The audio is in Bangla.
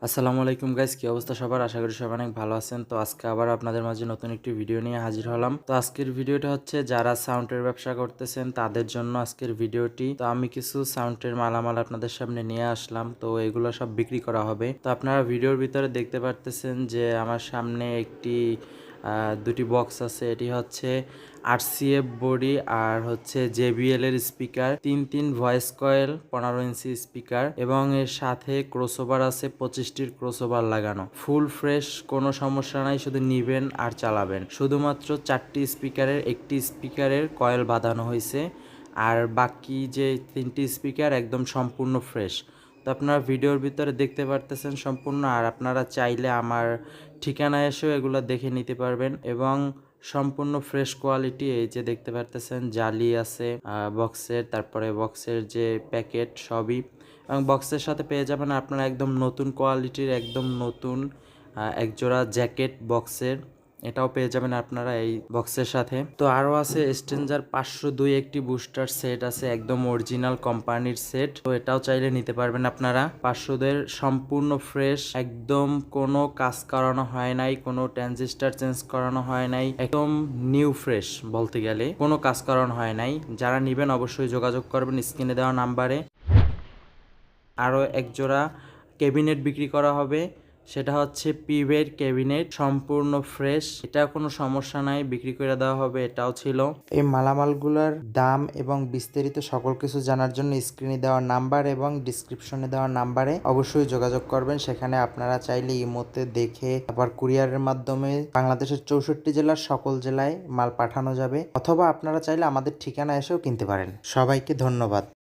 আসসালামু আলাইকুম গাইস, কি অবস্থা সবার? আশা করি সবাই অনেক ভালো আছেন। তো আজকে আবার আপনাদের মাঝে নতুন একটি ভিডিও নিয়ে হাজির হলাম। তো আজকের ভিডিওটা হচ্ছে যারা সাউন্ডের ব্যবসা করতেছেন তাদের জন্য আজকের ভিডিওটি। তো আমি কিছু সাউন্ডের মালামাল আপনাদের সামনে নিয়ে আসলাম, তো এগুলো সব বিক্রি করা হবে। তো আপনারা ভিডিওর ভিতরে দেখতে পারতেছেন যে আমার সামনে একটি দুটি বক্স আছে। এটি হচ্ছে RCF বডি আর হচ্ছে JBL এর স্পিকার, তিন ভয়েস কয়েল, 15 ইঞ্চি স্পিকার এবং এর সাথে ক্রসওভার আছে, 25টির ক্রসওভার লাগানো। ফুল ফ্রেশ, কোনো সমস্যা নাই, শুধু নিবেন আর চালাবেন। শুধুমাত্র 4টি স্পিকারের একটি স্পিকারের কয়েল বাঁধানো হয়েছে, আর বাকি যে 3টি স্পিকার একদম সম্পূর্ণ ফ্রেশ। তো আপনারা ভিডিওর ভিতরে দেখতে পারতেছেন সম্পূর্ণ, আর আপনারা চাইলে আমার ঠিকানায় এসেও এগুলো দেখে নিতে পারবেন এবং সম্পূর্ণ ফ্রেশ কোয়ালিটি। এই যে দেখতে পারতেছেন জালি আছে বক্সের, তারপরে বক্সের যে প্যাকেট সবই, এবং বক্সের সাথে পেয়ে যাবেন আপনারা একদম নতুন কোয়ালিটির, একদম নতুন একজোড়া জ্যাকেট বক্সের, এটাও পেয়ে যাবেন আপনারা এই বক্সের সাথে। তো আরও আছে স্ট্রেঞ্জার 502 একটি বুস্টার সেট আছে, একদম অরিজিনাল কোম্পানির সেট। তো এটাও চাইলে নিতে পারবেন আপনারা। 500 সম্পূর্ণ ফ্রেশ, একদম কোনো কাজ করানো হয় নাই, কোনো ট্রানজিস্টার চেঞ্জ করানো হয় নাই, একদম নিউ ফ্রেশ বলতে গেলে কোনো কাজ করানো হয় নাই। যারা নেবেন অবশ্যই যোগাযোগ করবেন স্ক্রিনে দেওয়া নাম্বারে। আরও একজোড়া ক্যাবিনেট বিক্রি করা হবে, সেটা হচ্ছে পিভের ক্যাবিনেট, সম্পূর্ণ ফ্রেশ, এটা কোনো সমস্যা নাই, বিক্রি করে দেওয়া হবে। এটাও ছিল। এই মালামালগুলোর দাম এবং বিস্তারিত সকল কিছু জানার জন্য স্ক্রিনে দেওয়া নাম্বার এবং ডিসক্রিপশনে দেওয়া নাম্বারে অবশ্যই যোগাযোগ করবেন। সেখানে আপনারা চাইলে ইমোতে দেখে আবার কুরিয়ারের মাধ্যমে বাংলাদেশের 64 জেলার সকল জেলায় মাল পাঠানো যাবে, অথবা আপনারা চাইলে আমাদের ঠিকানা এসেও কিনতে পারেন। সবাইকে ধন্যবাদ।